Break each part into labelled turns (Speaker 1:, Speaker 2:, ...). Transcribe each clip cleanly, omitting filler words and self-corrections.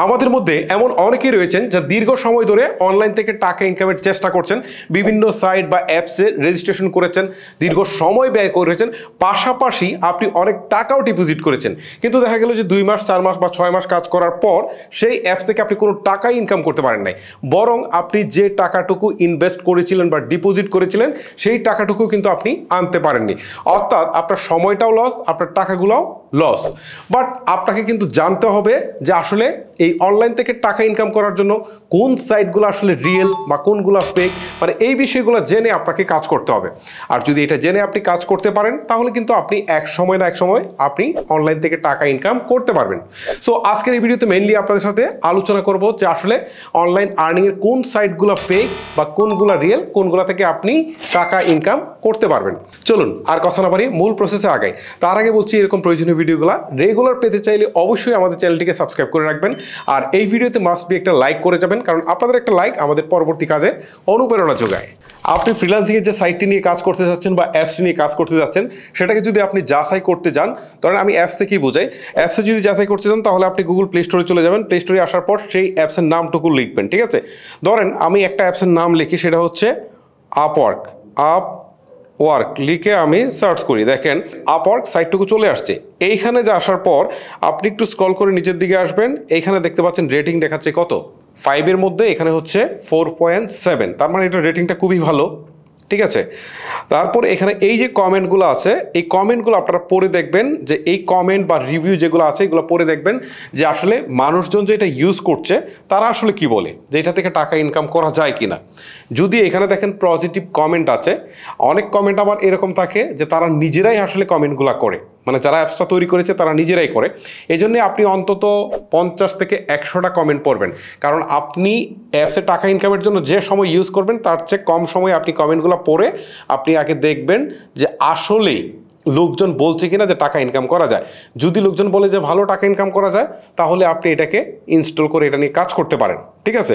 Speaker 1: আমাদের মধ্যে এমন অনেকেই রয়েছেন যা দীর্ঘ সময় ধরে অনলাইন থেকে টাকা ইনকামের চেষ্টা করছেন, বিভিন্ন সাইট বা অ্যাপসে রেজিস্ট্রেশন করেছেন, দীর্ঘ সময় ব্যয় করেছেন, পাশাপাশি আপনি অনেক টাকাও ডিপোজিট করেছেন, কিন্তু দেখা গেল যে 2 মাস 4 মাস বা 6 মাস কাজ করার পর সেই অ্যাপস থেকে আপনি কোনো টাকাই ইনকাম করতে পারেন নাই, বরং আপনি যে টাকাটুকু ইনভেস্ট করেছিলেন বা ডিপোজিট করেছিলেন সেই টাকাটুকু কিন্তু আপনি আনতে পারেননি। অর্থাৎ আপনার সময়টাও লস, আপনার টাকাগুলোও লস। বাট আপনাকে কিন্তু জানতে হবে যে আসলে এই অনলাইন থেকে টাকা ইনকাম করার জন্য কোন সাইটগুলো আসলে রিয়েল বা কোনগুলো ফেক, মানে এই বিষয়গুলো জেনে আপনাকে কাজ করতে হবে। আর যদি এটা জেনে আপনি কাজ করতে পারেন তাহলে কিন্তু আপনি এক সময় না এক সময় আপনি অনলাইন থেকে টাকা ইনকাম করতে পারবেন। সো আজকের এই ভিডিওতে মেইনলি আপনাদের সাথে আলোচনা করব যে আসলে অনলাইন আর্নিংয়ের কোন সাইটগুলো ফেক বা কোনগুলো রিয়েল, কোনগুলো থেকে আপনি টাকা ইনকাম করতে পারবেন। চলুন আর কথা না বাড়ি মূল প্রসেসে আগাই। তার আগে বলছি, এরকম প্রয়োজনীয় ভিডিওগুলো রেগুলার পেতে চাইলে অবশ্যই আমাদের চ্যানেলটিকে সাবস্ক্রাইব করে রাখবেন, আর এই ভিডিওতে মাস্ট বি একটা লাইক করে যাবেন, কারণ আপনাদের একটা লাইক আমাদের পরবর্তী কাজে অনুপ্রেরণা যোগায়। আপনি ফ্রিল্যান্সিংয়ের যে সাইটটি নিয়ে কাজ করতে যাচ্ছেন বা অ্যাপসটি নিয়ে কাজ করতে যাচ্ছেন, সেটাকে যদি আপনি যাচাই করতে যান, ধরেন আমি অ্যাপস থেকেই বোঝাই, অ্যাপসে যদি যাচাই করতে যান তাহলে আপনি গুগল প্লে স্টোরে চলে যাবেন, প্লে স্টোরে আসার পর সেই অ্যাপসের নামটুকু লিখবেন, ঠিক আছে? ধরেন আমি একটা অ্যাপসের নাম লিখি, সেটা হচ্ছে আপওয়ার্ক। আপওয়ার্ক লিখে আমি সার্চ করি, দেখেন আপওয়ার্ক সাইটটুকু চলে আসছে। এইখানে যে আসার পর আপনি একটু স্ক্রল করে নিচের দিকে আসবেন, এইখানে দেখতে পাচ্ছেন রেটিং দেখাচ্ছে কত 5-এর মধ্যে, এখানে হচ্ছে 4.7, তার মানে এটা রেটিংটা খুবই ভালো, ঠিক আছে? তারপর এখানে এই যে কমেন্টগুলো আছে, এই কমেন্টগুলো আপনারা পড়ে দেখবেন, যে এই কমেন্ট বা রিভিউ যেগুলো আছে এগুলো পড়ে দেখবেন যে আসলে মানুষজন যে এটা ইউজ করছে তারা আসলে কি বলে, যে এটা থেকে টাকা ইনকাম করা যায় কিনা। যদি এখানে দেখেন পজিটিভ কমেন্ট আছে, অনেক কমেন্ট আবার এরকম থাকে যে তারা নিজেরাই আসলে কমেন্টগুলো করে, মানে যারা অ্যাপসটা তৈরি করেছে তারা নিজেরাই করে। এই জন্যে আপনি অন্তত 50 থেকে 100টা কমেন্ট পড়বেন, কারণ আপনি অ্যাপসে টাকা ইনকামের জন্য যে সময় ইউজ করবেন তার চেয়ে কম সময়ে আপনি কমেন্টগুলো পড়ে আপনি আগে দেখবেন যে আসলেই লোকজন বলছে কিনা যে টাকা ইনকাম করা যায়। যদি লোকজন বলে যে ভালো টাকা ইনকাম করা যায়, তাহলে আপনি এটাকে ইনস্টল করে এটা নিয়ে কাজ করতে পারেন, ঠিক আছে?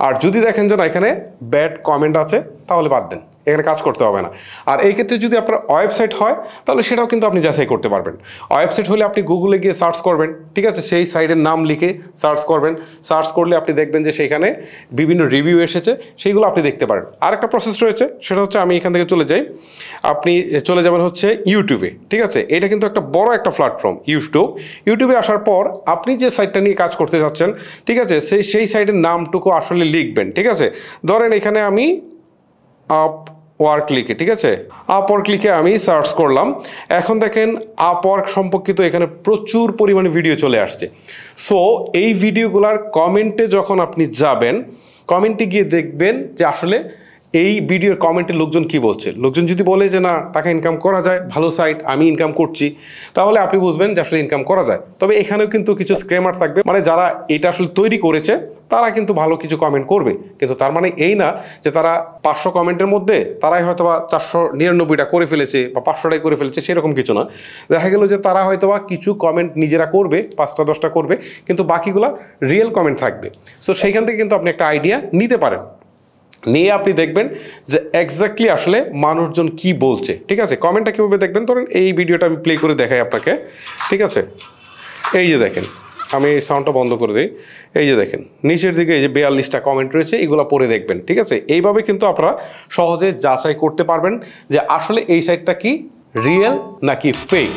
Speaker 1: আর যদি দেখেন যে না এখানে ব্যাড কমেন্ট আছে, তাহলে বাদ দেন, এখানে কাজ করতে হবে না। আর এই ক্ষেত্রে যদি আপনার ওয়েবসাইট হয় তাহলে সেটাও কিন্তু আপনি যাচাই করতে পারবেন। ওয়েবসাইট হলে আপনি গুগলে গিয়ে সার্চ করবেন, ঠিক আছে? সেই সাইটের নাম লিখে সার্চ করবেন, সার্চ করলে আপনি দেখবেন যে সেখানে বিভিন্ন রিভিউ এসেছে, সেইগুলো আপনি দেখতে পারেন। আর একটা প্রসেস রয়েছে, সেটা হচ্ছে আমি এখান থেকে চলে যাই, আপনি চলে যাবেন হচ্ছে ইউটিউবে, ঠিক আছে? এটা কিন্তু একটা বড় একটা প্ল্যাটফর্ম ইউটিউবে আসার পর আপনি যে সাইটটা নিয়ে কাজ করতে যাচ্ছেন, ঠিক আছে, সেই সাইটের নামটুকু আসলে লিখবেন, ঠিক আছে? ধরেন এখানে আমি আপওয়ার্ক লিখে, ঠিক আছে, আপওয়ার্ক লিখে আমি সার্চ করলাম। এখন দেখেন আপওয়ার্ক সম্পর্কিত এখানে প্রচুর পরিমাণে ভিডিও চলে আসছে। সো এই ভিডিওগুলোর কমেন্টে যখন আপনি যাবেন, কমেন্টে গিয়ে দেখবেন যে আসলে এই ভিডিওর কমেন্টে লোকজন কি বলছে। লোকজন যদি বলে যে না টাকা ইনকাম করা যায়, ভালো সাইট, আমি ইনকাম করছি, তাহলে আপনি বুঝবেন যে আসলে ইনকাম করা যায়। তবে এখানেও কিন্তু কিছু স্ক্যামার থাকবে, মানে যারা এটা আসলে তৈরি করেছে তারা কিন্তু ভালো কিছু কমেন্ট করবে, কিন্তু তার মানে এই না যে তারা 500 কমেন্টের মধ্যে তারাই হয়তো বা 499টা করে ফেলেছে বা 500টাই করে ফেলেছে, সেরকম কিছু না। দেখা গেল যে তারা হয়তো বা কিছু কমেন্ট নিজেরা করবে, 5টা 10টা করবে, কিন্তু বাকিগুলা রিয়েল কমেন্ট থাকবে। সো সেইখান থেকে কিন্তু আপনি একটা আইডিয়া নিতে পারেন, নিয়ে আপনি দেখবেন যে এক্স্যাক্টলি আসলে মানুষজন কি বলছে, ঠিক আছে? কমেন্টটা কীভাবে দেখবেন, ধরেন এই ভিডিওটা আমি প্লে করে দেখাই আপনাকে, ঠিক আছে? এই যে দেখেন, আমি এই সাউন্ডটা বন্ধ করে দিই, এই যে দেখেন নিচের দিকে এই যে 42টা কমেন্ট রয়েছে, এগুলো পড়ে দেখবেন, ঠিক আছে? এইভাবে কিন্তু আপনারা সহজে যাচাই করতে পারবেন যে আসলে এই সাইটটা কি রিয়েল নাকি ফেক।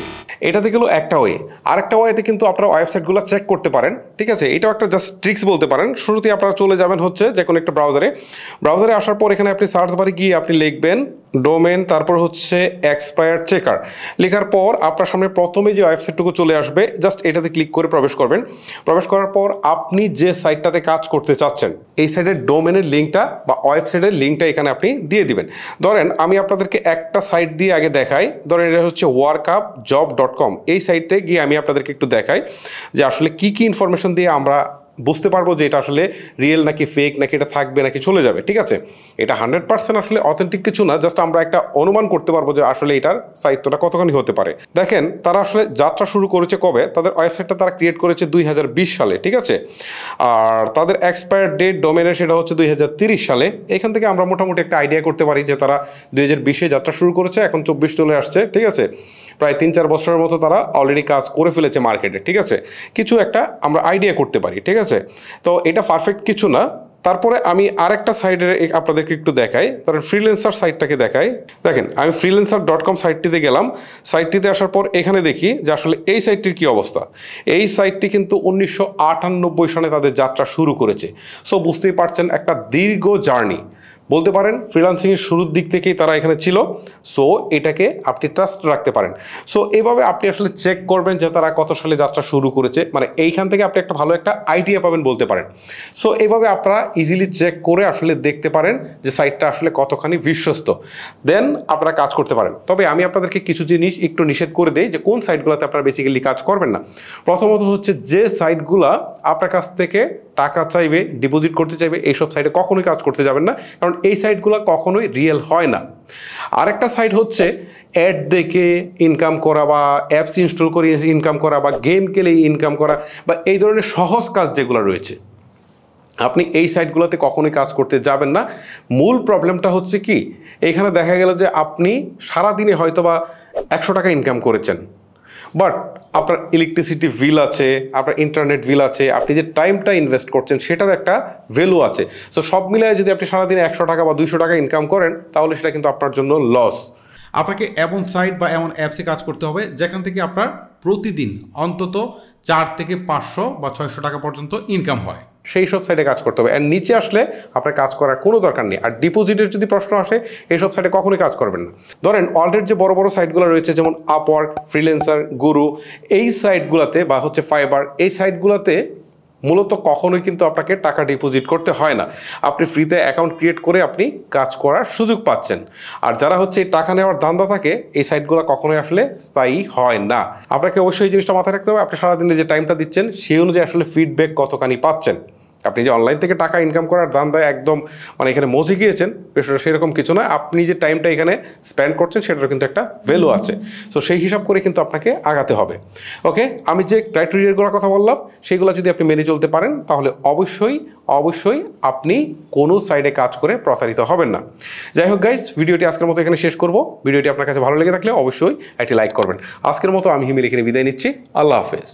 Speaker 1: এটা থেকে হলো একটা ওয়ে। আরেকটা ওয়েতে কিন্তু আপনারা ওয়েবসাইটগুলো চেক করতে পারেন, ঠিক আছে? এটাও একটা জাস্ট ট্রিক্স বলতে পারেন। শুরুতেই আপনারা চলে যাবেন হচ্ছে যে কোনো একটা ব্রাউজারে আসার পর এখানে আপনি সার্চ বারে গিয়ে আপনি লিখবেন ডোমেন, তারপর হচ্ছে এক্সপায়ার চেকার। লেখার পর আপনার সামনে প্রথমে যে ওয়েবসাইটটুকু চলে আসবে, জাস্ট এটাতে ক্লিক করে প্রবেশ করবেন। প্রবেশ করার পর আপনি যে সাইটটাতে কাজ করতে চাচ্ছেন এই সাইটের ডোমেনের লিঙ্কটা বা ওয়েবসাইটের লিঙ্কটা এখানে আপনি দিয়ে দিবেন। ধরেন আমি আপনাদেরকে একটা সাইট দিয়ে আগে দেখাই, ধরেন এটা হচ্ছে workupjob.com। এই সাইটে গিয়ে আমি আপনাদেরকে একটু দেখাই যে আসলে কি কি ইনফরমেশন দিয়ে আমরা বুঝতে পারবো যে এটা আসলে রিয়েল নাকি ফেক, নাকি এটা থাকবে নাকি চলে যাবে, ঠিক আছে? এটা 100% আসলে অথেন্টিক কিছু না, জাস্ট আমরা একটা অনুমান করতে পারবো যে আসলে এটার সাহিত্যটা কতখানি হতে পারে। দেখেন তারা আসলে যাত্রা শুরু করেছে কবে, তাদের ওয়েবসাইটটা তারা ক্রিয়েট করেছে 2020 সালে, ঠিক আছে? আর তাদের এক্সপায়ার ডেট ডোমেনের সেটা হচ্ছে 2030 সালে। এখান থেকে আমরা মোটামুটি একটা আইডিয়া করতে পারি যে তারা 2020-এ যাত্রা শুরু করেছে, এখন 24 চলে আসছে, ঠিক আছে? প্রায় 3-4 বছরের মতো তারা অলরেডি কাজ করে ফেলেছে মার্কেটে, ঠিক আছে? কিছু একটা আমরা আইডিয়া করতে পারি, ঠিক আছে? আছে? তো এটা পারফেক্ট কিছু না। তারপরে আমি আরেকটা সাইডে আপনাদেরকে একটু দেখাই, ধরেন ফ্রিল্যান্সার সাইটটাকে দেখাই। দেখেন আমি freelancer.com সাইটটিতে গেলাম। সাইটটিতে আসার পর এখানে দেখি যে আসলে এই সাইটটির কী অবস্থা। এই সাইটটি কিন্তু 1998 সনে তাদের যাত্রা শুরু করেছে। সো বুঝতেই পারছেন একটা দীর্ঘ জার্নি বলতে পারেন, ফ্রিল্যান্সিংয়ের শুরুর দিক থেকেই তারা এখানে ছিল। সো এটাকে আপনি ট্রাস্ট রাখতে পারেন। সো এইভাবে আপনি আসলে চেক করবেন যে তারা কত সালে যাত্রা শুরু করেছে, মানে এইখান থেকে আপনি একটা ভালো একটা আইডিয়া পাবেন বলতে পারেন। সো এইভাবে আপনারা ইজিলি চেক করে আসলে দেখতে পারেন যে সাইটটা আসলে কতখানি বিশ্বস্ত, দেন আপনারা কাজ করতে পারেন। তবে আমি আপনাদেরকে কিছু জিনিস একটু নিষেধ করে দেই যে কোন সাইটগুলোতে আপনারা বেসিক্যালি কাজ করবেন না। প্রথমত হচ্ছে যে সাইটগুলো আপনার কাছ থেকে টাকা চাইবে, ডিপোজিট করতে চাইবে, এইসব সাইটে কখনোই কাজ করতে যাবেন না, কারণ এই সাইটগুলো কখনোই রিয়েল হয় না। আরেকটা সাইট হচ্ছে অ্যাড দেখে ইনকাম করা বা অ্যাপস ইনস্টল করে ইনকাম করা বা গেম খেলে ইনকাম করা বা এই ধরনের সহজ কাজ যেগুলো রয়েছে, আপনি এই সাইটগুলোতে কখনোই কাজ করতে যাবেন না। মূল প্রবলেমটা হচ্ছে কি, এখানে দেখা গেল যে আপনি সারাদিনে হয়তো বা 100 টাকা ইনকাম করেছেন, বাট আপনার ইলেকট্রিসিটি বিল আছে, আপনার ইন্টারনেট বিল আছে, আপনি যে টাইমটা ইনভেস্ট করছেন সেটার একটা ভ্যালু আছে। সো সব মিলিয়ে যদি আপনি সারাদিনে 100 টাকা বা 200 টাকা ইনকাম করেন, তাহলে সেটা কিন্তু আপনার জন্য লস।
Speaker 2: আপনাকে এমন সাইট বা এমন অ্যাপসে কাজ করতে হবে যেখান থেকে আপনার প্রতিদিন অন্তত 4 থেকে 500 বা 600 টাকা পর্যন্ত ইনকাম হয়,
Speaker 1: সেই সব সাইটে কাজ করতে হবে। আর নিচে আসলে আপনার কাজ করার কোনো দরকার নেই। আর ডিপোজিটের যদি প্রশ্ন আসে, এইসব সাইটে কখনোই কাজ করবেন না। ধরেন অলরেডি যে বড় বড় সাইটগুলো রয়েছে যেমন আপওয়ার্ক, ফ্রিল্যান্সার, গুরু, এই সাইটগুলোতে বা হচ্ছে ফাইবার, এই সাইটগুলোতে মূলত কখনোই কিন্তু আপনাকে টাকা ডিপোজিট করতে হয় না। আপনি ফ্রিতে অ্যাকাউন্ট ক্রিয়েট করে আপনি কাজ করার সুযোগ পাচ্ছেন। আর যারা হচ্ছে টাকা নেওয়ার ধান্দা থাকে, এই সাইটগুলো কখনোই আসলে স্থায়ী হয় না। আপনাকে অবশ্যই এই জিনিসটা মাথায় রাখতে হবে, আপনি সারাদিনে যে টাইমটা দিচ্ছেন সেই অনুযায়ী আসলে ফিডব্যাক কতখানি পাচ্ছেন। আপনি যে অনলাইন থেকে টাকা ইনকাম করার ধান্দায় একদম মানে এখানে মজে গিয়েছেন, বিষয়টা সেরকম কিছু নয়। আপনি যে টাইমটা এখানে স্পেন্ড করছেন সেটারও কিন্তু একটা ভ্যালু আছে। সো সেই হিসাব করে কিন্তু আপনাকে আগাতে হবে। ওকে, আমি যে ক্রাইটেরিয়াগুলোর কথা বললাম সেগুলো যদি আপনি মেনে চলতে পারেন, তাহলে অবশ্যই আপনি কোনো সাইডে কাজ করে প্রতারিত হবেন না। যাই হোক গাইস, ভিডিওটি আজকের মতো এখানে শেষ করব। ভিডিওটি আপনার কাছে ভালো লেগে থাকলে অবশ্যই একটি লাইক করবেন। আজকের মতো আমি হিমেল এখানে বিদায় নিচ্ছি। আল্লাহ হাফেজ।